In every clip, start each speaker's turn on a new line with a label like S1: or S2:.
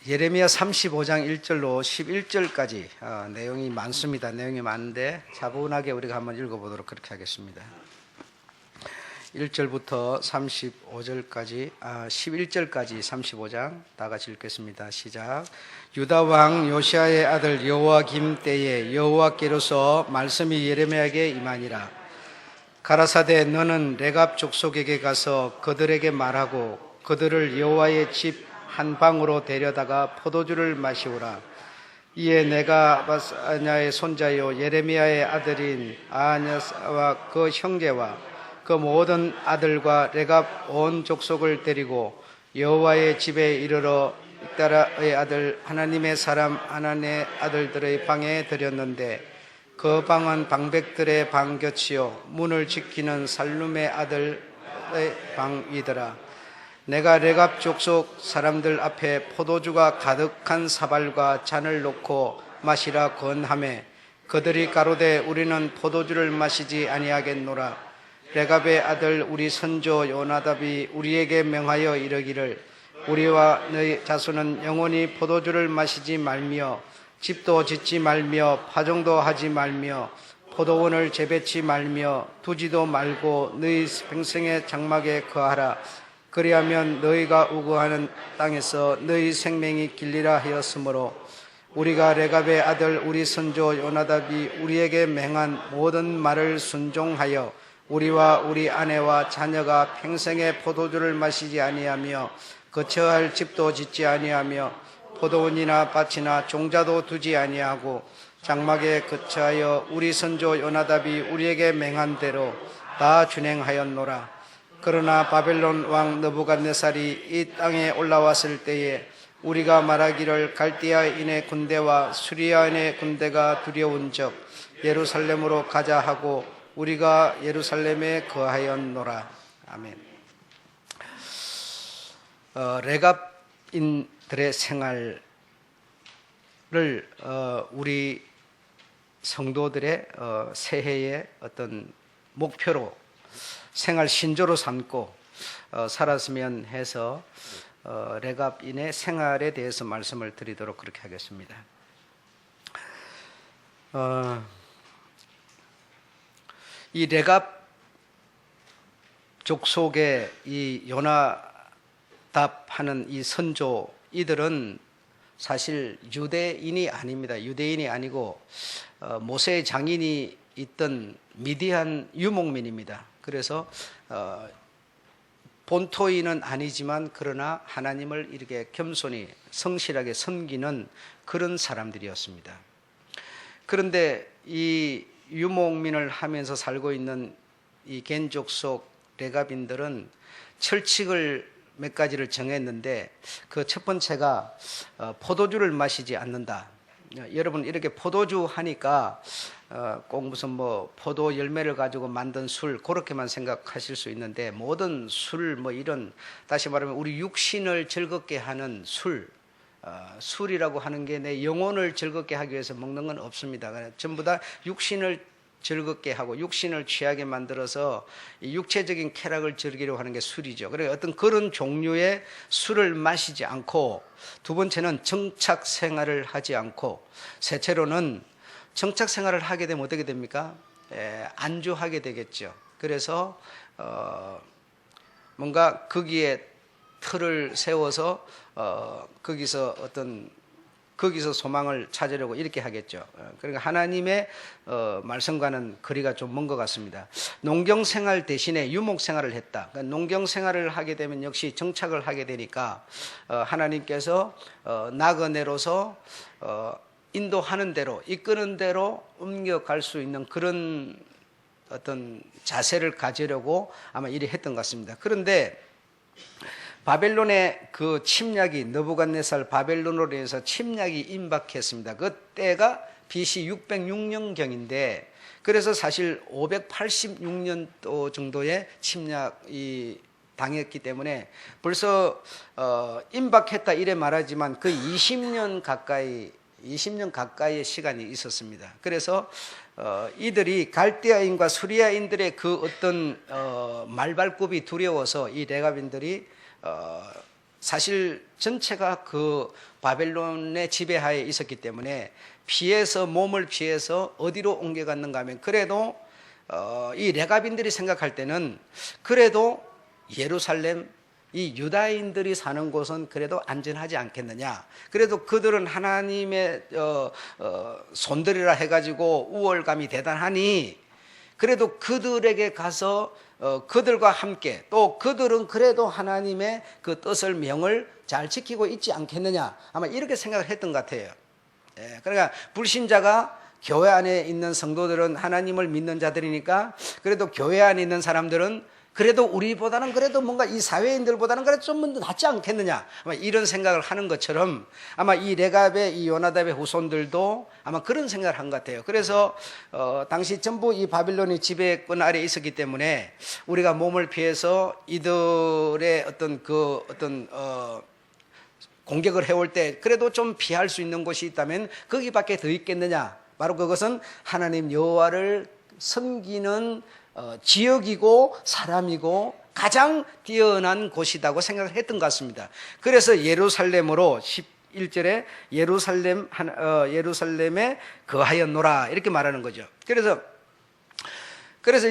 S1: 예레미야 35장 1절로 11절까지 내용이 많습니다. 내용이 많은데 차분하게 우리가 한번 읽어보도록 그렇게 하겠습니다. 1절부터 35절까지 11절까지 35장 다 같이 읽겠습니다. 시작. 유다 왕 요시아의 아들 여호와김 때에 여호와께로서 말씀이 예레미야에게 임하니라. 가라사대 너는 레갑 족속에게 가서 그들에게 말하고 그들을 여호와의 집 한 방으로 데려다가 포도주를 마시우라. 이에 내가 아냐의 손자요 예레미야의 아들인 아냐와 그 형제와 그 모든 아들과 레갑 온 족속을 데리고 여호와의 집에 이르러 익다라의 아들 하나님의 사람 하나님의 아들들의 방에 들였는데 그 방은 방백들의 방 곁이요 문을 지키는 살룸의 아들의 방이더라. 내가 레갑 족속 사람들 앞에 포도주가 가득한 사발과 잔을 놓고 마시라 권하매 그들이 가로되 우리는 포도주를 마시지 아니하겠노라. 레갑의 아들 우리 선조 요나답이 우리에게 명하여 이르기를 우리와 너희 자손은 영원히 포도주를 마시지 말며 집도 짓지 말며 파종도 하지 말며 포도원을 재배치 말며 두지도 말고 너희 평생의 장막에 거하라. 그리하면 너희가 우거하는 땅에서 너희 생명이 길리라 하였으므로 우리가 레갑의 아들 우리 선조 요나답이 우리에게 맹한 모든 말을 순종하여 우리와 우리 아내와 자녀가 평생에 포도주를 마시지 아니하며 거처할 집도 짓지 아니하며 포도원이나 밭이나 종자도 두지 아니하고 장막에 거처하여 우리 선조 요나답이 우리에게 맹한 대로 다 준행하였노라. 그러나 바벨론 왕 느부갓네살이 이 땅에 올라왔을 때에 우리가 말하기를 갈대아인의 군대와 수리아인의 군대가 두려운즉 예루살렘으로 가자 하고 우리가 예루살렘에 거하였노라. 아멘. 레갑인들의 생활을 우리 성도들의 새해의 어떤 목표로 생활 신조로 삼고 살았으면 해서 레갑인의 생활에 대해서 말씀을 드리도록 그렇게 하겠습니다. 이 레갑 족속의 이 요나답하는 이 선조 이들은 사실 유대인이 아닙니다. 유대인이 아니고 모세의 장인이 있던 미디안 유목민입니다. 그래서 본토인은 아니지만 그러나 하나님을 이렇게 겸손히 성실하게 섬기는 그런 사람들이었습니다. 그런데 이 유목민을 하면서 살고 있는 이 겐족 속 레갑인들은 철칙을 몇 가지를 정했는데 그 첫 번째가 포도주를 마시지 않는다. 여러분 이렇게 포도주 하니까 꼭 무슨 뭐 포도 열매를 가지고 만든 술 그렇게만 생각하실 수 있는데 모든 술 뭐 이런 다시 말하면 우리 육신을 즐겁게 하는 술이라고 하는 게 내 영혼을 즐겁게 하기 위해서 먹는 건 없습니다. 전부 다 육신을 즐겁게 하고 육신을 취하게 만들어서 이 육체적인 쾌락을 즐기려고 하는 게 술이죠. 그러니까 어떤 그런 종류의 술을 마시지 않고 두 번째는 정착 생활을 하지 않고 셋째로는 정착 생활을 하게 되면 어떻게 됩니까? 안주하게 되겠죠. 그래서 뭔가 거기에 틀을 세워서 거기서 소망을 찾으려고 이렇게 하겠죠. 그러니까 하나님의 말씀과는 거리가 좀 먼 것 같습니다. 농경 생활 대신에 유목 생활을 했다. 그러니까 농경 생활을 하게 되면 역시 정착을 하게 되니까 하나님께서 나그네로서 인도하는 대로 이끄는 대로 옮겨갈 수 있는 그런 어떤 자세를 가지려고 아마 이래 했던 것 같습니다. 그런데 바벨론의 그 침략이 느부갓네살 바벨론으로 인해서 침략이 임박했습니다. 그때가 BC 606년경인데 그래서 사실 586년도 정도의 침략이 당했기 때문에 벌써 임박했다 이래 말하지만 그 20년 가까이의 시간이 있었습니다. 그래서 이들이 갈대아인과 수리아인들의 그 어떤 말발굽이 두려워서 이 레갑인들이 사실 전체가 그 바벨론의 지배하에 있었기 때문에 피해서 몸을 피해서 어디로 옮겨갔는가 하면 그래도 이 레갑인들이 생각할 때는 그래도 예루살렘 이 유다인들이 사는 곳은 그래도 안전하지 않겠느냐. 그래도 그들은 하나님의 손들이라 해가지고 우월감이 대단하니 그래도 그들에게 가서 그들과 함께 또 그들은 그래도 하나님의 그 뜻을 명을 잘 지키고 있지 않겠느냐. 아마 이렇게 생각을 했던 것 같아요. 예, 그러니까 불신자가 교회 안에 있는 성도들은 하나님을 믿는 자들이니까 그래도 교회 안에 있는 사람들은 그래도 우리보다는 그래도 뭔가 이 사회인들보다는 그래도 좀 낫지 않겠느냐. 아마 이런 생각을 하는 것처럼 아마 이 레갑의 이 요나답의 후손들도 아마 그런 생각을 한 것 같아요. 그래서 당시 전부 이 바빌론이 지배권 아래에 있었기 때문에 우리가 몸을 피해서 이들의 공격을 해올 때 그래도 좀 피할 수 있는 곳이 있다면 거기밖에 더 있겠느냐. 바로 그것은 하나님 여호와를 섬기는 지역이고 사람이고 가장 뛰어난 곳이라고 생각을 했던 것 같습니다. 그래서 예루살렘으로 11절에 예루살렘에 거하였노라 이렇게 말하는 거죠. 그래서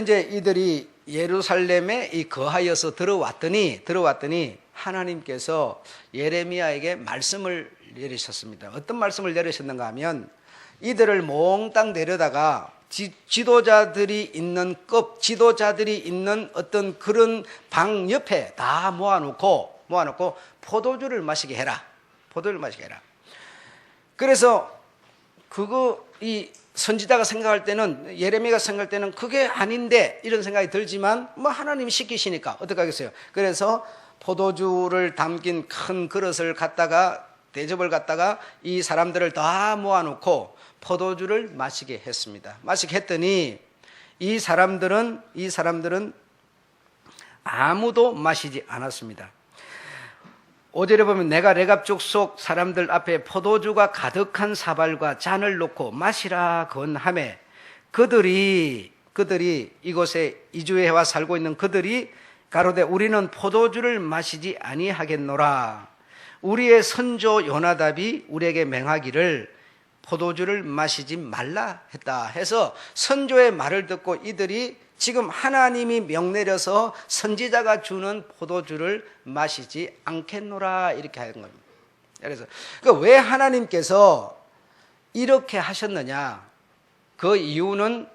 S1: 이제 이들이 예루살렘에 이 거하여서 들어왔더니 하나님께서 예레미야에게 말씀을 내리셨습니다. 어떤 말씀을 내리셨는가 하면 이들을 몽땅 데려다가 지도자들이 있는 어떤 그런 방 옆에 다 모아놓고 포도주를 마시게 해라. 그래서 이 선지자가 생각할 때는 예레미야가 생각할 때는 그게 아닌데 이런 생각이 들지만 뭐 하나님이 시키시니까 어떡하겠어요. 그래서 포도주를 담긴 큰 그릇을 대접을 갖다가 이 사람들을 다 모아놓고 포도주를 마시게 했습니다. 마시게 했더니 이 사람들은 아무도 마시지 않았습니다. 5절에 보면 내가 레갑 족속 사람들 앞에 포도주가 가득한 사발과 잔을 놓고 마시라 건하매 그들이 이곳에 이주해와 살고 있는 그들이 가로되 우리는 포도주를 마시지 아니하겠노라. 우리의 선조 요나답이 우리에게 맹하기를 포도주를 마시지 말라 했다 해서 선조의 말을 듣고 이들이 지금 하나님이 명내려서 선지자가 주는 포도주를 마시지 않겠노라 이렇게 하는 겁니다. 그래서 왜 하나님께서 이렇게 하셨느냐? 그 이유는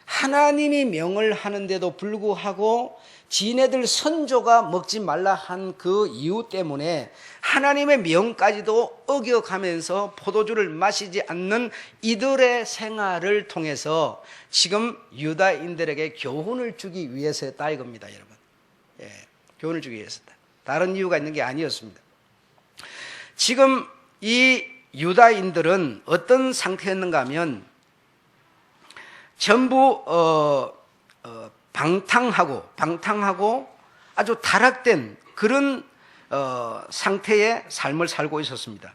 S1: 하나님이 명을 하는데도 불구하고 지네들 선조가 먹지 말라 한 그 이유 때문에 하나님의 명까지도 어겨가면서 포도주를 마시지 않는 이들의 생활을 통해서 지금 유다인들에게 교훈을 주기 위해서였다 이겁니다, 여러분. 예, 교훈을 주기 위해서다. 다른 이유가 있는 게 아니었습니다. 지금 이 유다인들은 어떤 상태였는가 하면 전부 방탕하고 아주 타락된 그런 상태의 삶을 살고 있었습니다.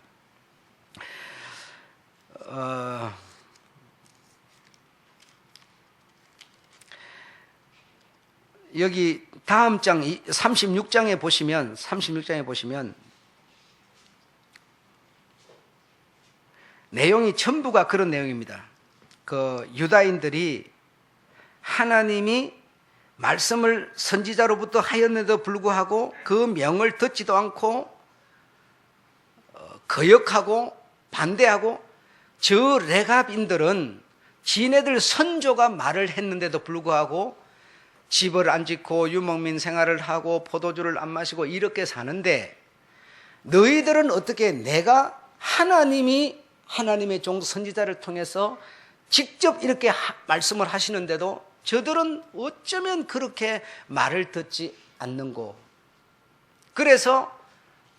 S1: 여기 다음 장 36장에 보시면 내용이 전부가 그런 내용입니다. 그 유다인들이 하나님이 말씀을 선지자로부터 하였는데도 불구하고 그 명을 듣지도 않고 거역하고 반대하고 저 레갑인들은 지네들 선조가 말을 했는데도 불구하고 집을 안 짓고 유목민 생활을 하고 포도주를 안 마시고 이렇게 사는데 너희들은 어떻게 내가 하나님의 종 선지자를 통해서 직접 이렇게 말씀을 하시는데도 저들은 어쩌면 그렇게 말을 듣지 않는고 그래서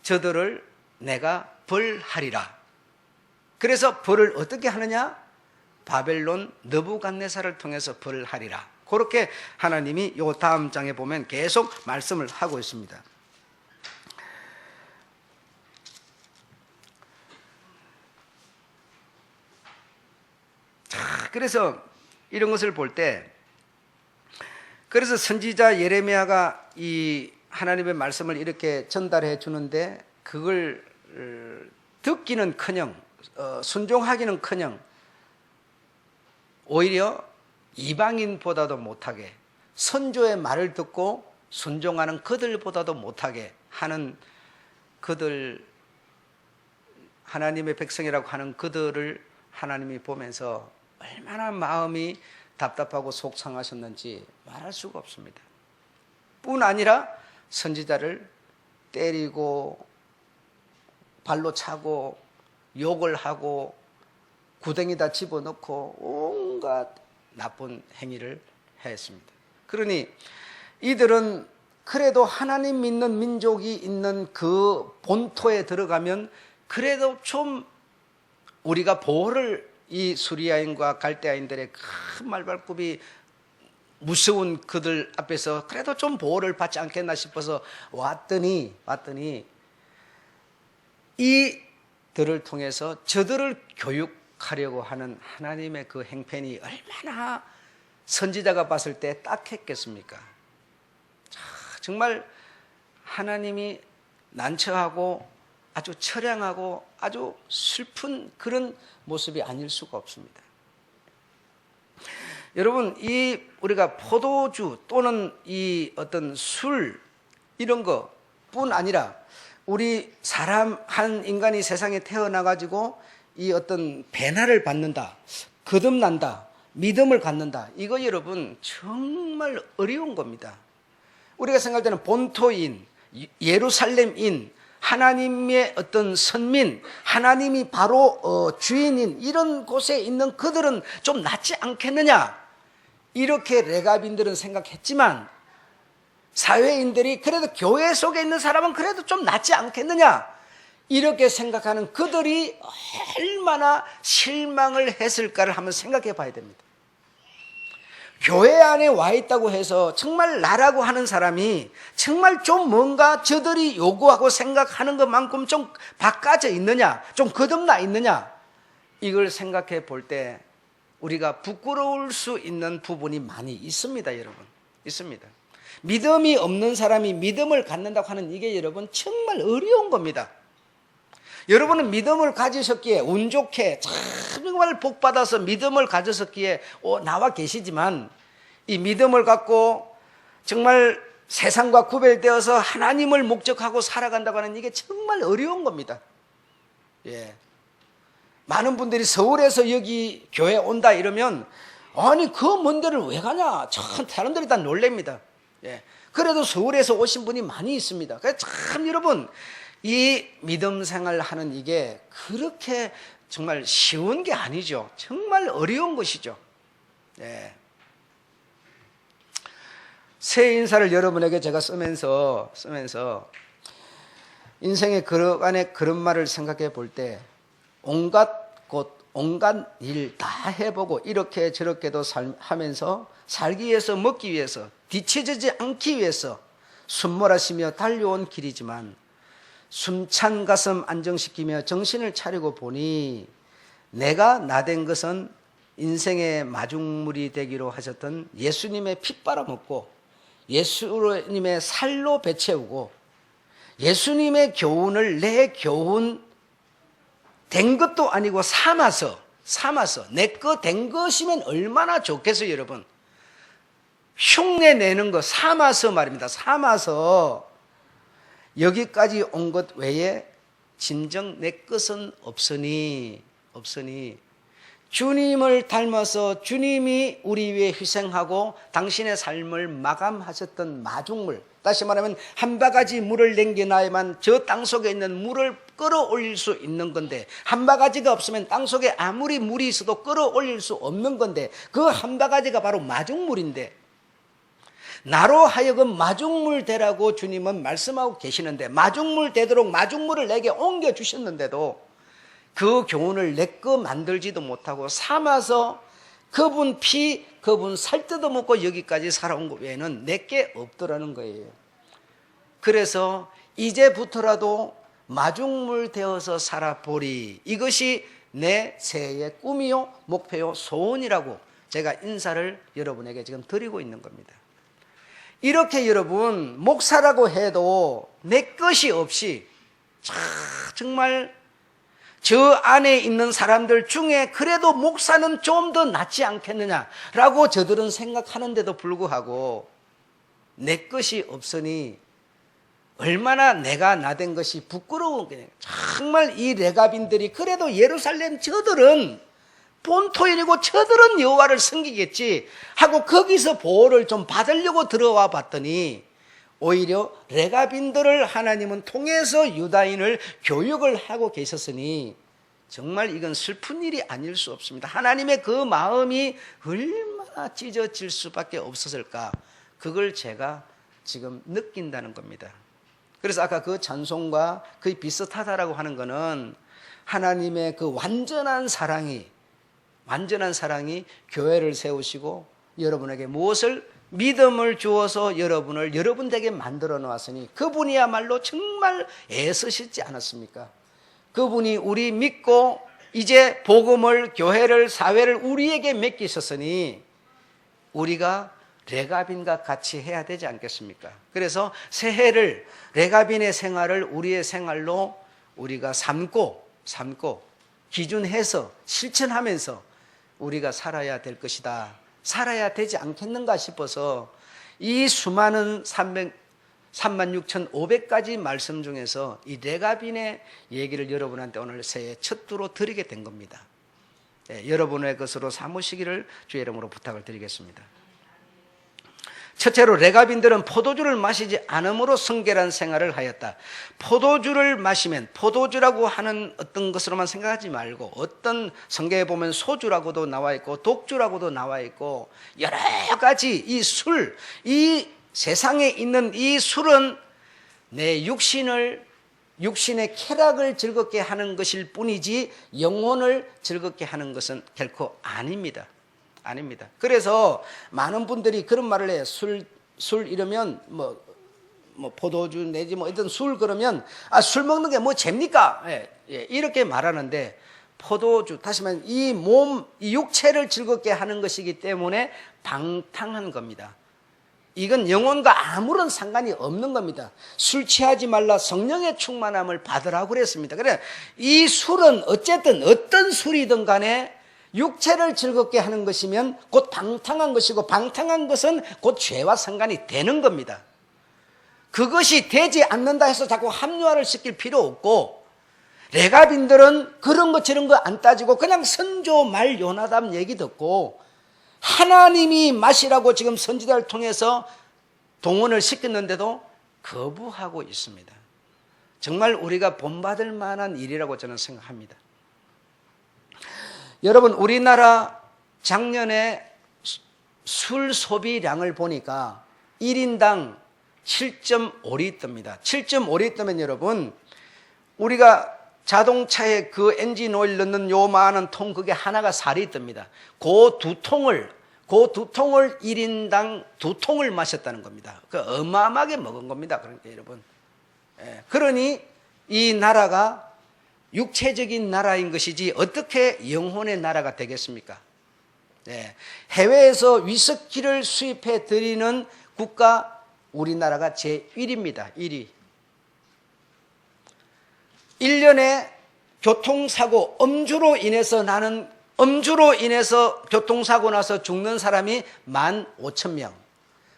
S1: 저들을 내가 벌하리라. 그래서 벌을 어떻게 하느냐? 바벨론 느부갓네살을 통해서 벌하리라. 그렇게 하나님이 요 다음 장에 보면 계속 말씀을 하고 있습니다. 그래서 이런 것을 볼 때 그래서 선지자 예레미야가 이 하나님의 말씀을 이렇게 전달해 주는데 그걸 듣기는커녕 순종하기는커녕 오히려 이방인보다도 못하게 선조의 말을 듣고 순종하는 그들보다도 못하게 하는 그들, 하나님의 백성이라고 하는 그들을 하나님이 보면서 얼마나 마음이 답답하고 속상하셨는지 말할 수가 없습니다. 뿐 아니라 선지자를 때리고 발로 차고 욕을 하고 구덩이다 집어넣고 온갖 나쁜 행위를 했습니다. 그러니 이들은 그래도 하나님 믿는 민족이 있는 그 본토에 들어가면 그래도 좀 우리가 보호를, 이 수리아인과 갈대아인들의 큰 말발굽이 무서운 그들 앞에서 그래도 좀 보호를 받지 않겠나 싶어서 왔더니 이들을 통해서 저들을 교육하려고 하는 하나님의 그 행편이 얼마나 선지자가 봤을 때 딱했겠습니까? 정말 하나님이 난처하고 아주 처량하고 아주 슬픈 그런 모습이 아닐 수가 없습니다. 여러분, 이 우리가 포도주 또는 이 어떤 술 이런 것뿐 아니라 우리 사람 한 인간이 세상에 태어나 가지고 이 어떤 배나를 받는다, 거듭난다, 믿음을 갖는다, 이거 여러분 정말 어려운 겁니다. 우리가 생각할 때는 본토인, 예루살렘인, 하나님의 어떤 선민, 하나님이 바로 주인인 이런 곳에 있는 그들은 좀 낫지 않겠느냐, 이렇게 레갑인들은 생각했지만 사회인들이 그래도 교회 속에 있는 사람은 그래도 좀 낫지 않겠느냐, 이렇게 생각하는 그들이 얼마나 실망을 했을까를 한번 생각해 봐야 됩니다. 교회 안에 와 있다고 해서 정말 나라고 하는 사람이 정말 좀 뭔가 저들이 요구하고 생각하는 것만큼 좀 바꿔져 있느냐, 좀 거듭나 있느냐, 이걸 생각해 볼 때 우리가 부끄러울 수 있는 부분이 많이 있습니다. 여러분, 있습니다. 믿음이 없는 사람이 믿음을 갖는다고 하는 이게 여러분 정말 어려운 겁니다. 여러분은 믿음을 가지셨기에 운 좋게 정말 복받아서 믿음을 가졌었기에 나와 계시지만, 이 믿음을 갖고 정말 세상과 구별되어서 하나님을 목적하고 살아간다고 하는 이게 정말 어려운 겁니다. 예. 많은 분들이 서울에서 여기 교회 온다 이러면 아니 그 먼 데를 왜 가냐, 참 사람들이 다 놀랍니다. 예. 그래도 서울에서 오신 분이 많이 있습니다. 그래서 참 여러분, 이 믿음 생활 하는 이게 그렇게 정말 쉬운 게 아니죠. 정말 어려운 것이죠. 예. 새 인사를 여러분에게 제가 쓰면서 인생의 걸어간의 그런 말을 생각해 볼 때 온갖 곳, 온갖 일 다 해보고 이렇게 저렇게도 하면서 살기 위해서, 먹기 위해서, 뒤처지지 않기 위해서 숨몰아쉬며 달려온 길이지만 숨찬 가슴 안정시키며 정신을 차리고 보니 내가 나된 것은 인생의 마중물이 되기로 하셨던 예수님의 피 빨아먹고 예수님의 살로 배채우고 예수님의 교훈을 내 교훈 된 것도 아니고 삼아서 내 거 된 것이면 얼마나 좋겠어요. 여러분, 흉내 내는 거 삼아서 말입니다. 삼아서 여기까지 온 것 외에 진정 내 것은 없으니 주님을 닮아서 주님이 우리 위해 희생하고 당신의 삶을 마감하셨던 마중물, 다시 말하면 한 바가지 물을 남겨놔야만 저 땅속에 있는 물을 끌어올릴 수 있는 건데, 한 바가지가 없으면 땅속에 아무리 물이 있어도 끌어올릴 수 없는 건데, 그 한 바가지가 바로 마중물인데, 나로 하여금 마중물 되라고 주님은 말씀하고 계시는데, 마중물 되도록 마중물을 내게 옮겨주셨는데도 그 교훈을 내 거 만들지도 못하고 삼아서 그분 피, 그분 살 뜯어 먹고 여기까지 살아온 것 외에는 내게 없더라는 거예요. 그래서 이제부터라도 마중물 되어서 살아보리, 이것이 내 새해의 꿈이요, 목표요, 소원이라고 제가 인사를 여러분에게 지금 드리고 있는 겁니다. 이렇게 여러분, 목사라고 해도 내 것이 없이 정말 저 안에 있는 사람들 중에 그래도 목사는 좀 더 낫지 않겠느냐라고 저들은 생각하는데도 불구하고 내 것이 없으니 얼마나 내가 나된 것이 부끄러운 거냐. 정말 이 레갑인들이 그래도 예루살렘 저들은 본토인이고 저들은 여호와를 섬기겠지 하고 거기서 보호를 좀 받으려고 들어와 봤더니 오히려 레갑인들을 하나님은 통해서 유다인을 교육을 하고 계셨으니 정말 이건 슬픈 일이 아닐 수 없습니다. 하나님의 그 마음이 얼마나 찢어질 수밖에 없었을까, 그걸 제가 지금 느낀다는 겁니다. 그래서 아까 그 찬송과 거의 비슷하다라고 하는 거는 하나님의 그 완전한 사랑이 교회를 세우시고 여러분에게 무엇을 믿음을 주어서 여러분 댁에 만들어 놓았으니 그분이야말로 정말 애쓰시지 않았습니까? 그분이 우리 믿고 이제 복음을, 교회를, 사회를 우리에게 맡기셨으니 우리가 레갑인과 같이 해야 되지 않겠습니까? 그래서 새해를, 레갑인의 생활을 우리의 생활로 우리가 삼고 기준해서 실천하면서 우리가 살아야 될 것이다, 살아야 되지 않겠는가 싶어서 이 수많은 36,500가지 말씀 중에서 이 레갑인의 얘기를 여러분한테 오늘 새해 첫 두로 드리게 된 겁니다. 여러분의 것으로 삼으시기를 주의 이름으로 부탁을 드리겠습니다. 첫째로 레갑인들은 포도주를 마시지 않음으로 성결한 생활을 하였다. 포도주를 마시면, 포도주라고 하는 어떤 것으로만 생각하지 말고 어떤 성경에 보면 소주라고도 나와 있고 독주라고도 나와 있고 여러 가지 이 술, 이 세상에 있는 이 술은 내 육신의 쾌락을 즐겁게 하는 것일 뿐이지 영혼을 즐겁게 하는 것은 결코 아닙니다. 그래서 많은 분들이 그런 말을 해요. 술 이러면 뭐 포도주 내지 뭐 어떤 술 그러면 술 먹는 게 뭐 죄입니까? 이렇게 말하는데 포도주, 다시 말하면 이 육체를 즐겁게 하는 것이기 때문에 방탕한 겁니다. 이건 영혼과 아무런 상관이 없는 겁니다. 술 취하지 말라, 성령의 충만함을 받으라고 그랬습니다. 그래, 이 술은 어쨌든 어떤 술이든 간에 육체를 즐겁게 하는 것이면 곧 방탕한 것이고, 방탕한 것은 곧 죄와 상관이 되는 겁니다. 그것이 되지 않는다 해서 자꾸 합리화를 시킬 필요 없고, 레갑인들은 그런 거 저런 거 안 따지고 그냥 선조 말 요나답 얘기 듣고 하나님이 마시라고 지금 선지자를 통해서 동원을 시켰는데도 거부하고 있습니다. 정말 우리가 본받을 만한 일이라고 저는 생각합니다. 여러분, 우리나라 작년에 술 소비량을 보니까 1인당 7.5리터입니다. 7.5리터면 여러분, 우리가 자동차에 그 엔진 오일 넣는 요만한 통, 그게 하나가 4리터입니다. 그 두 통을 1인당 2통을 마셨다는 겁니다. 그 어마어마하게 먹은 겁니다. 그러니까 여러분. 그러니 이 나라가 육체적인 나라인 것이지 어떻게 영혼의 나라가 되겠습니까? 해외에서 위스키를 수입해 드리는 국가 우리나라가 제1위입니다. 1위. 1년에 교통사고, 엄주로 인해서 교통사고 나서 죽는 사람이 15,000명,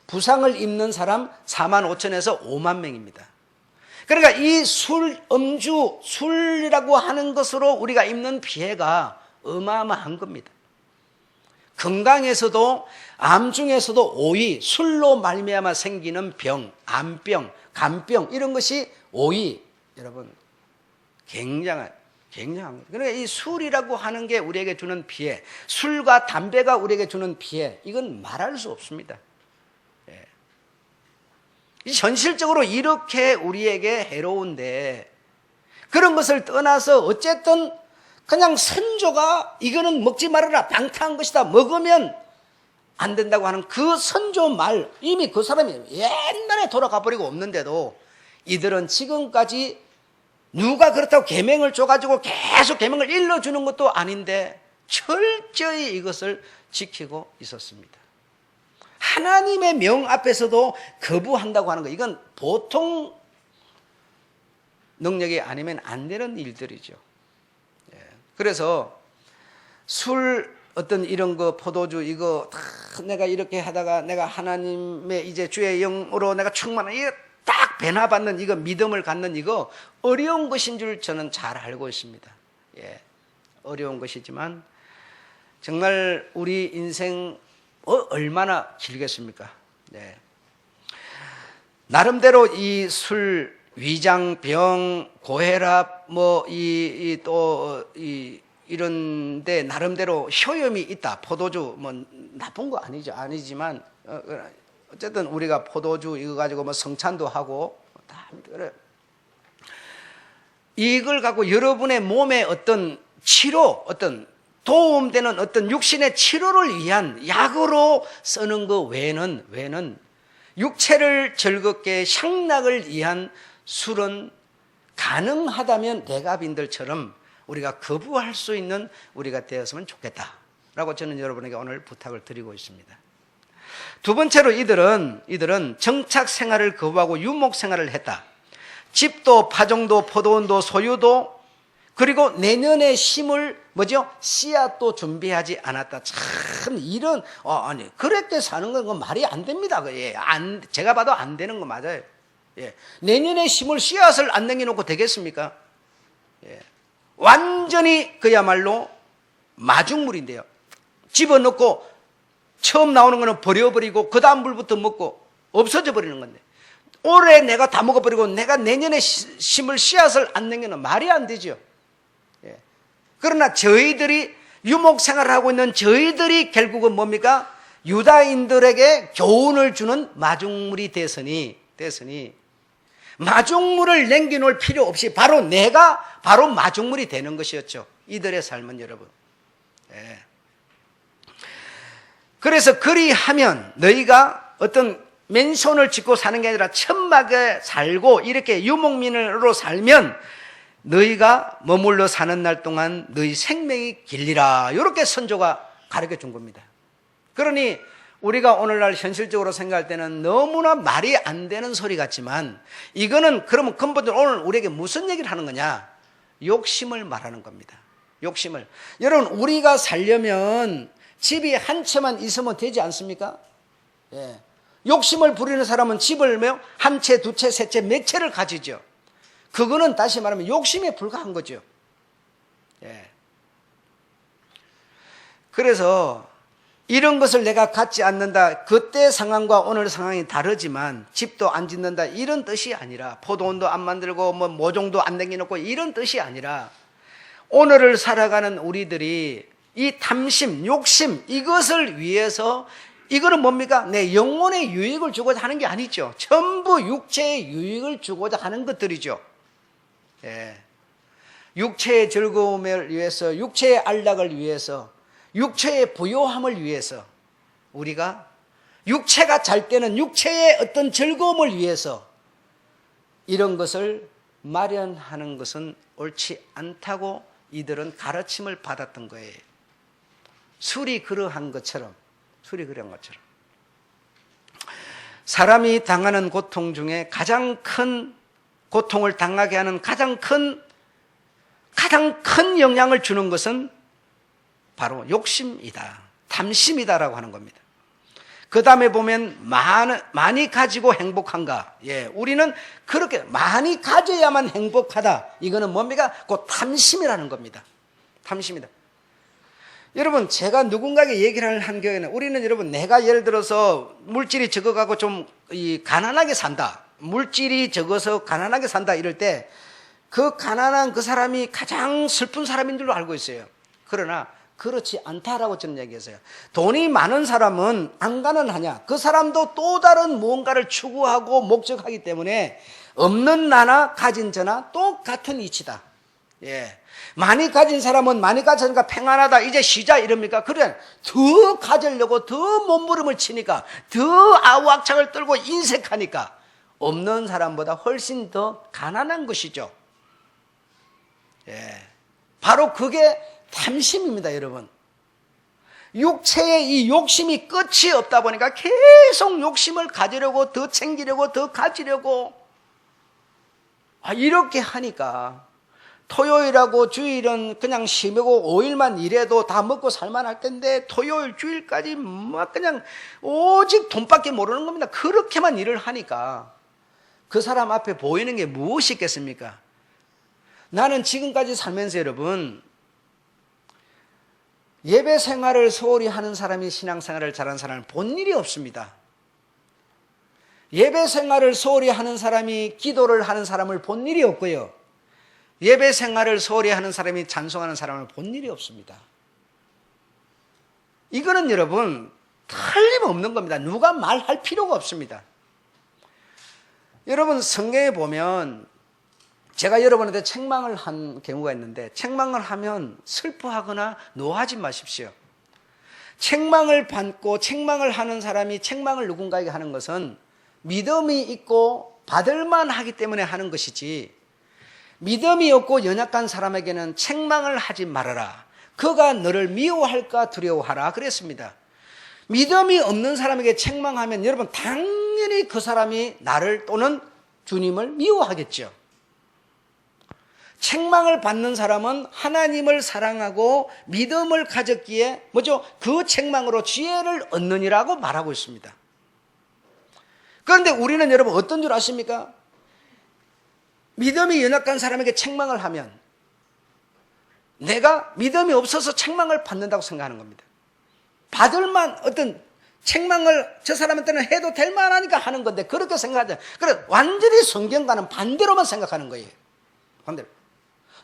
S1: 부상을 입는 사람 45,000에서 5만 명입니다. 그러니까 이 술이라고 하는 것으로 우리가 입는 피해가 어마어마한 겁니다. 건강에서도, 암 중에서도 5위, 술로 말미암아 생기는 병, 암병, 간병, 이런 것이 5위. 여러분, 굉장한 겁니다. 그러니까 이 술이라고 하는 게 우리에게 주는 피해, 술과 담배가 우리에게 주는 피해, 이건 말할 수 없습니다. 현실적으로 이렇게 우리에게 해로운데, 그런 것을 떠나서 어쨌든 그냥 선조가 이거는 먹지 말아라, 방탕한 것이다, 먹으면 안 된다고 하는 그 선조 말, 이미 그 사람이 옛날에 돌아가 버리고 없는데도 이들은 지금까지 누가 그렇다고 계명을 줘가지고 계속 계명을 일러주는 것도 아닌데 철저히 이것을 지키고 있었습니다. 하나님의 명 앞에서도 거부한다고 하는 거, 이건 보통 능력이 아니면 안 되는 일들이죠. 예. 그래서 술 어떤 이런 거 포도주 이거 다 내가 이렇게 하다가 내가 하나님의 이제 주의 영으로 내가 충만한 이거 딱 변화받는 이거 믿음을 갖는 이거 어려운 것인 줄 저는 잘 알고 있습니다. 예. 어려운 것이지만 정말 우리 인생 얼마나 길겠습니까? 네. 나름대로 이 술, 위장, 병, 고혈압, 이런데 나름대로 효염이 있다. 포도주, 나쁜 거 아니지만, 어쨌든 우리가 포도주 이거 가지고 성찬도 하고, 다, 그래. 이걸 갖고 여러분의 몸에 어떤 치료, 어떤 도움되는 어떤 육신의 치료를 위한 약으로 쓰는 것 외에는 육체를 즐겁게 향락을 위한 술은 가능하다면 대가빈들처럼 우리가 거부할 수 있는 우리가 되었으면 좋겠다라고 저는 여러분에게 오늘 부탁을 드리고 있습니다. 두 번째로 이들은 정착 생활을 거부하고 유목 생활을 했다. 집도 파종도 포도원도 소유도 그리고 내년에 심을 씨앗도 준비하지 않았다. 참 이런 그렇게 사는 건 말이 안 됩니다. 예, 제가 봐도 안 되는 거 맞아요. 예, 내년에 심을 씨앗을 안 남겨놓고 되겠습니까? 예, 완전히 그야말로 마중물인데요. 집어넣고 처음 나오는 거는 버려버리고 그 다음 물부터 먹고 없어져 버리는 건데 올해 내가 다 먹어버리고 내가 내년에 심을 씨앗을 안 남겨놓으면 말이 안 되죠. 예. 그러나 저희들이 유목생활을 하고 있는 저희들이 결국은 뭡니까? 유다인들에게 교훈을 주는 마중물이 됐으니 마중물을 남겨놓을 필요 없이 바로 내가 바로 마중물이 되는 것이었죠. 이들의 삶은 여러분. 예. 그래서 그리하면 너희가 어떤 맨손을 짚고 사는 게 아니라 천막에 살고 이렇게 유목민으로 살면 너희가 머물러 사는 날 동안 너희 생명이 길리라. 이렇게 선조가 가르쳐 준 겁니다. 그러니 우리가 오늘날 현실적으로 생각할 때는 너무나 말이 안 되는 소리 같지만 이거는 그러면 근본적으로 오늘 우리에게 무슨 얘기를 하는 거냐? 욕심을 말하는 겁니다. 욕심을. 여러분 우리가 살려면 집이 한 채만 있으면 되지 않습니까? 예. 욕심을 부리는 사람은 집을 한 채, 두 채, 세 채, 몇 채를 가지죠. 그거는 다시 말하면 욕심에 불과한 거죠. 예. 그래서 이런 것을 내가 갖지 않는다. 그때 상황과 오늘 상황이 다르지만 집도 안 짓는다. 이런 뜻이 아니라 포도원도 안 만들고 모종도 안 남겨놓고 이런 뜻이 아니라 오늘을 살아가는 우리들이 이 탐심, 욕심 이것을 위해서 이거는 뭡니까? 내 영혼의 유익을 주고자 하는 게 아니죠. 전부 육체의 유익을 주고자 하는 것들이죠. 예. 육체의 즐거움을 위해서, 육체의 안락을 위해서, 육체의 부요함을 위해서 우리가 육체가 잘 때는 육체의 어떤 즐거움을 위해서 이런 것을 마련하는 것은 옳지 않다고 이들은 가르침을 받았던 거예요. 술이 그러한 것처럼 사람이 당하는 고통 중에 가장 큰 고통을 당하게 하는 가장 큰 영향을 주는 것은 바로 욕심이다. 탐심이다라고 하는 겁니다. 그 다음에 보면 많이 가지고 행복한가? 예, 우리는 그렇게 많이 가져야만 행복하다. 이거는 뭡니까? 그 탐심이라는 겁니다. 탐심이다. 여러분 제가 누군가에게 얘기를 한 경우에는 우리는 여러분 내가 예를 들어서 물질이 적어가고 좀 가난하게 산다. 물질이 적어서 가난하게 산다 이럴 때 그 가난한 그 사람이 가장 슬픈 사람인 줄로 알고 있어요. 그러나 그렇지 않다라고 저는 얘기했어요. 돈이 많은 사람은 안 가난하냐? 그 사람도 또 다른 무언가를 추구하고 목적하기 때문에 없는 나나 가진 저나 똑같은 이치다. 예. 많이 가진 사람은 많이 가졌으니까 평안하다. 이제 쉬자 이럽니까? 그래. 더 가지려고 더 몸부림을 치니까 더 아우악창을 떨고 인색하니까 없는 사람보다 훨씬 더 가난한 것이죠. 예. 바로 그게 탐심입니다, 여러분. 육체의 이 욕심이 끝이 없다 보니까 계속 욕심을 가지려고 더 챙기려고 더 가지려고 이렇게 하니까 토요일하고 주일은 그냥 쉬고 5일만 일해도 다 먹고 살만할 텐데 토요일 주일까지 막 그냥 오직 돈밖에 모르는 겁니다. 그렇게만 일을 하니까 그 사람 앞에 보이는 게 무엇이 있겠습니까? 나는 지금까지 살면서 여러분, 예배 생활을 소홀히 하는 사람이 신앙생활을 잘하는 사람은 본 일이 없습니다. 예배 생활을 소홀히 하는 사람이 기도를 하는 사람을 본 일이 없고요. 예배 생활을 소홀히 하는 사람이 찬송하는 사람을 본 일이 없습니다. 이거는 여러분 틀림없는 겁니다. 누가 말할 필요가 없습니다. 여러분 성경에 보면 제가 여러분한테 책망을 한 경우가 있는데, 책망을 하면 슬퍼하거나 노하지 마십시오. 책망을 받고 책망을 하는 사람이 책망을 누군가에게 하는 것은 믿음이 있고 받을만 하기 때문에 하는 것이지, 믿음이 없고 연약한 사람에게는 책망을 하지 말아라. 그가 너를 미워할까 두려워하라 그랬습니다. 믿음이 없는 사람에게 책망하면 여러분 당연히 그 사람이 나를 또는 주님을 미워하겠죠. 책망을 받는 사람은 하나님을 사랑하고 믿음을 가졌기에 뭐죠? 그 책망으로 지혜를 얻느니라고 말하고 있습니다. 그런데 우리는 여러분 어떤 줄 아십니까? 믿음이 연약한 사람에게 책망을 하면 내가 믿음이 없어서 책망을 받는다고 생각하는 겁니다. 받을만 어떤 책망을 저 사람한테는 해도 될 만하니까 하는 건데 그렇게 생각하지. 그래 완전히 성경과는 반대로만 생각하는 거예요. 반대로.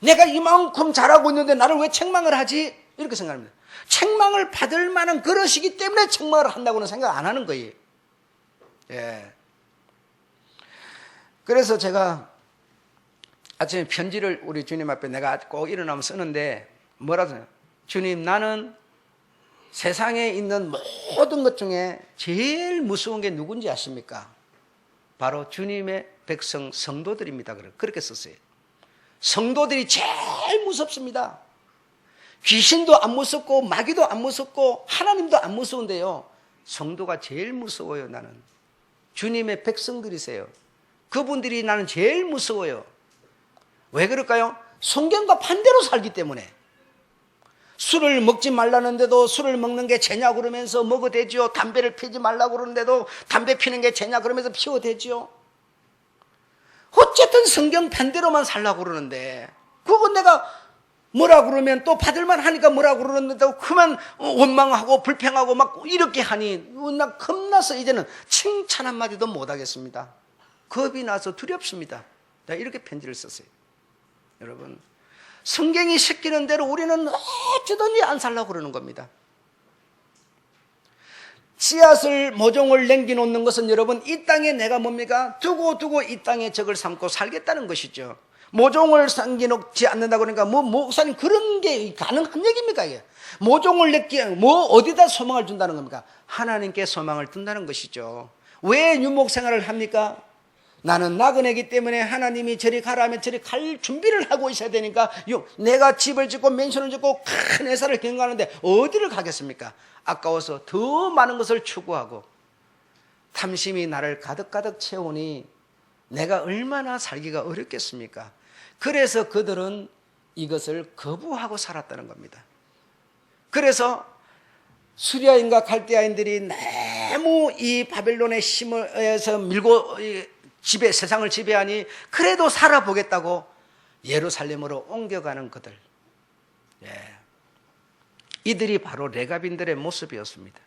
S1: 내가 이만큼 잘하고 있는데 나를 왜 책망을 하지? 이렇게 생각합니다. 책망을 받을 만한 그릇이기 때문에 책망을 한다고는 생각 안 하는 거예요. 예. 그래서 제가 아침에 편지를 우리 주님 앞에 내가 꼭 일어나면 쓰는데 뭐라 써요? 주님, 나는 세상에 있는 모든 것 중에 제일 무서운 게 누군지 아십니까? 바로 주님의 백성 성도들입니다. 그렇게 썼어요. 성도들이 제일 무섭습니다. 귀신도 안 무섭고 마귀도 안 무섭고 하나님도 안 무서운데요, 성도가 제일 무서워요. 나는 주님의 백성들이세요. 그분들이 나는 제일 무서워요. 왜 그럴까요? 성경과 반대로 살기 때문에. 술을 먹지 말라는데도 술을 먹는 게 죄냐 그러면서 먹어대죠. 담배를 피지 말라고 그러는데도 담배 피는 게 죄냐 그러면서 피워대죠. 어쨌든 성경 반대로만 살라고 그러는데, 그건 내가 뭐라 그러면 또 받을만 하니까 뭐라 그러는데도 그만 원망하고 불평하고 막 이렇게 하니 나 겁나서 이제는 칭찬 한마디도 못하겠습니다. 겁이 나서 두렵습니다. 내가 이렇게 편지를 썼어요. 여러분, 성경이 시키는 대로 우리는 어쩌든지 안 살라고 그러는 겁니다. 씨앗을 모종을 남겨놓는 것은 여러분 이 땅에 내가 뭡니까? 두고 이 땅에 적을 삼고 살겠다는 것이죠. 모종을 남겨놓지 않는다 그러니까 목사님 그런 게 가능한 얘기입니까? 이게? 모종을 어디다 소망을 둔다는 겁니까? 하나님께 소망을 둔다는 것이죠. 왜 유목 생활을 합니까? 나는 나그네이기 때문에 하나님이 저리 가라 하면 저리 갈 준비를 하고 있어야 되니까, 내가 집을 짓고 맨션을 짓고 큰 회사를 경영하는데 어디를 가겠습니까? 아까워서 더 많은 것을 추구하고 탐심이 나를 가득가득 채우니 내가 얼마나 살기가 어렵겠습니까? 그래서 그들은 이것을 거부하고 살았다는 겁니다. 그래서 수리아인과 갈대아인들이 너무 이 바벨론의 힘에서 밀고 세상을 지배하니 그래도 살아보겠다고 예루살렘으로 옮겨가는 그들, 이들이 바로 레갑인들의 모습이었습니다.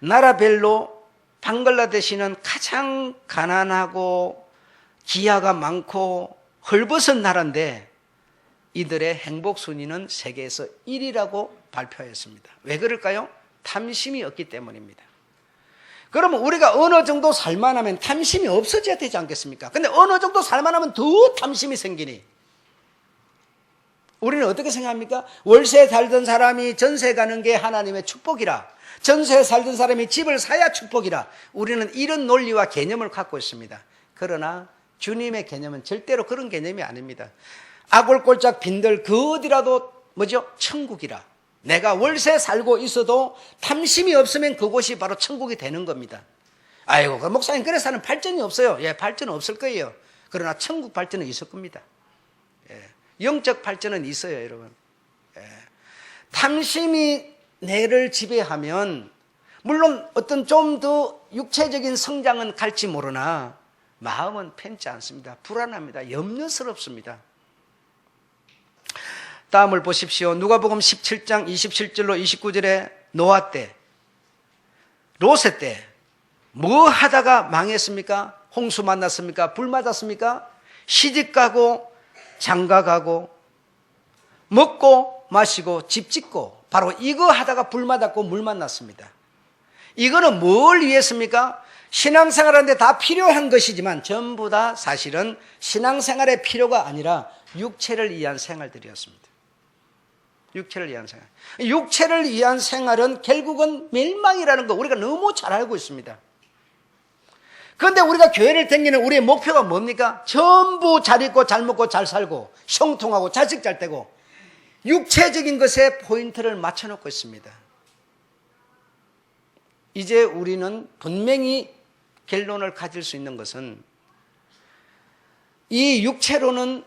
S1: 나라별로 방글라데시는 가장 가난하고 기아가 많고 헐벗은 나라인데 이들의 행복 순위는 세계에서 1위라고 발표했습니다. 왜 그럴까요? 탐심이 없기 때문입니다. 그러면 우리가 어느 정도 살만하면 탐심이 없어져야 되지 않겠습니까? 근데 어느 정도 살만하면 더 탐심이 생기니 우리는 어떻게 생각합니까? 월세 살던 사람이 전세 가는 게 하나님의 축복이라, 전세 살던 사람이 집을 사야 축복이라, 우리는 이런 논리와 개념을 갖고 있습니다. 그러나 주님의 개념은 절대로 그런 개념이 아닙니다. 아골골짝 빈들 그 어디라도 뭐죠? 천국이라. 내가 월세 살고 있어도 탐심이 없으면 그곳이 바로 천국이 되는 겁니다. 아이고, 그 목사님 그래서 사는 발전이 없어요. 예, 발전은 없을 거예요. 그러나 천국 발전은 있을 겁니다. 영적 발전은 있어요, 여러분. 탐심이 뇌를 지배하면 물론 어떤 좀 더 육체적인 성장은 갈지 모르나 마음은 편치 않습니다. 불안합니다. 염려스럽습니다. 다음을 보십시오. 누가복음 17장 27절로 29절에 노아 때, 롯의 때 뭐 하다가 망했습니까? 홍수 만났습니까? 불 맞았습니까? 시집가고 장가가고 먹고 마시고 집 짓고 바로 이거 하다가 불 맞았고 물 만났습니다. 이거는 뭘 위해서입니까? 신앙생활하는데 다 필요한 것이지만 전부 다 사실은 신앙생활의 필요가 아니라 육체를 위한 생활들이었습니다. 육체를 위한 생활. 육체를 위한 생활은 결국은 멸망이라는 거 우리가 너무 잘 알고 있습니다. 그런데 우리가 교회를 다니는 우리의 목표가 뭡니까? 전부 잘 입고 잘 먹고 잘 살고 형통하고 자식 잘 되고 육체적인 것에 포인트를 맞춰놓고 있습니다. 이제 우리는 분명히 결론을 가질 수 있는 것은 이 육체로는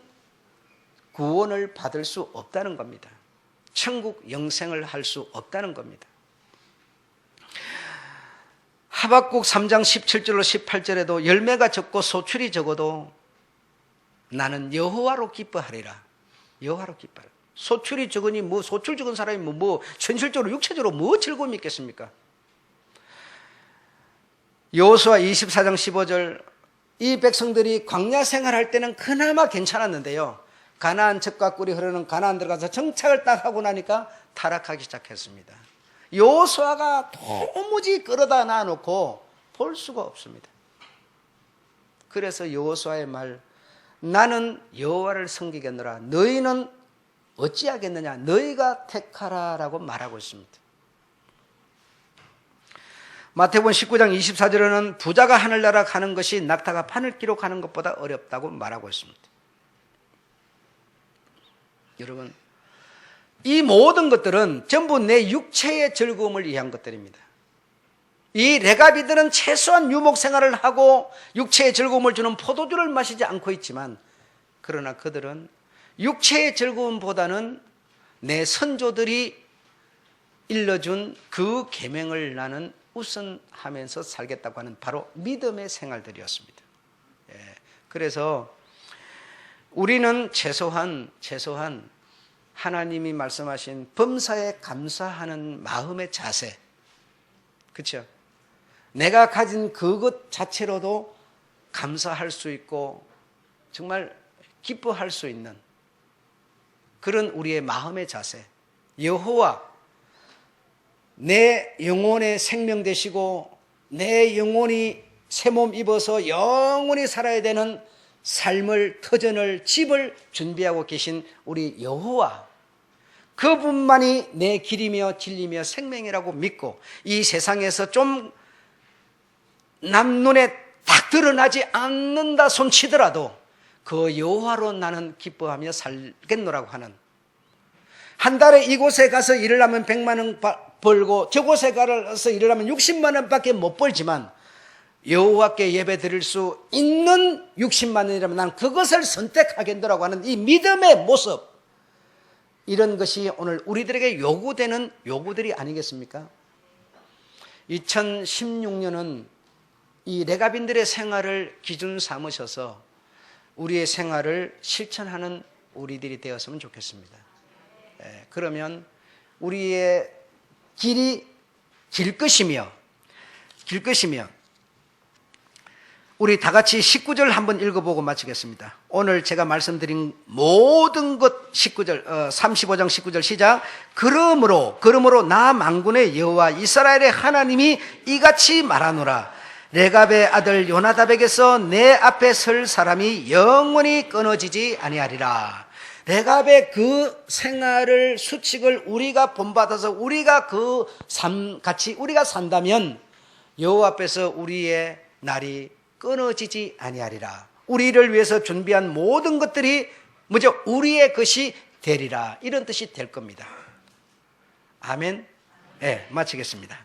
S1: 구원을 받을 수 없다는 겁니다. 천국 영생을 할 수 없다는 겁니다. 하박국 3장 17절로 18절에도 열매가 적고 소출이 적어도 나는 여호와로 기뻐하리라. 여호와로 기뻐하리라. 소출이 적으니 뭐 소출 적은 사람이 뭐 현실적으로 육체적으로 뭐 즐거움이 있겠습니까? 여호수아 24장 15절 이 백성들이 광야 생활할 때는 그나마 괜찮았는데요. 가나안 젖과 꿀이 흐르는 가나안 들어가서 정착을 딱 하고 나니까 타락하기 시작했습니다. 여호수아가 도무지 끌어다 놔놓고 볼 수가 없습니다. 그래서 여호수아의 말 나는 여호와를 섬기겠노라 너희는 어찌하겠느냐 너희가 택하라라고 말하고 있습니다. 마태복음 19장 24절에는 부자가 하늘나라 가는 것이 낙타가 바늘기로 가는 것보다 어렵다고 말하고 있습니다. 여러분 이 모든 것들은 전부 내 육체의 즐거움을 위한 것들입니다. 이 레가비들은 최소한 유목생활을 하고 육체의 즐거움을 주는 포도주를 마시지 않고 있지만 그러나 그들은 육체의 즐거움보다는 내 선조들이 일러준 그 계명을 나는 우선하면서 살겠다고 하는 바로 믿음의 생활들이었습니다. 그래서 우리는 최소한 하나님이 말씀하신 범사에 감사하는 마음의 자세, 그렇죠? 내가 가진 그것 자체로도 감사할 수 있고 정말 기뻐할 수 있는 그런 우리의 마음의 자세. 여호와 내 영혼의 생명 되시고 내 영혼이 새 몸 입어서 영원히 살아야 되는 삶을 터전을 집을 준비하고 계신 우리 여호와 그분만이 내 길이며 진리며 생명이라고 믿고 이 세상에서 좀 남눈에 딱 드러나지 않는다 손치더라도 그 여호와로 나는 기뻐하며 살겠노라고 하는 한 달에 이곳에 가서 일을 하면 100만 원 벌고 저곳에 가서 일을 하면 60만 원밖에 못 벌지만 여호와께 예배 드릴 수 있는 60만 원이라면 난 그것을 선택하겠노라고 하는 이 믿음의 모습 이런 것이 오늘 우리들에게 요구되는 요구들이 아니겠습니까? 2016년은 이 레가빈들의 생활을 기준 삼으셔서 우리의 생활을 실천하는 우리들이 되었으면 좋겠습니다. 그러면 우리의 길이 길 것이며 우리 다 같이 19절 한번 읽어보고 마치겠습니다. 오늘 제가 말씀드린 모든 것 19절 35장 19절 시작. 그러므로 나 만군의 여호와 이스라엘의 하나님이 이같이 말하노라. 레갑의 아들 요나답에게서 내 앞에 설 사람이 영원히 끊어지지 아니하리라. 레갑의 그 생활을 수칙을 우리가 본받아서 우리가 그 삶 같이 우리가 산다면 여호와 앞에서 우리의 날이 끊어지지 아니하리라. 우리를 위해서 준비한 모든 것들이 뭐죠? 우리의 것이 되리라. 이런 뜻이 될 겁니다. 아멘. 네, 마치겠습니다.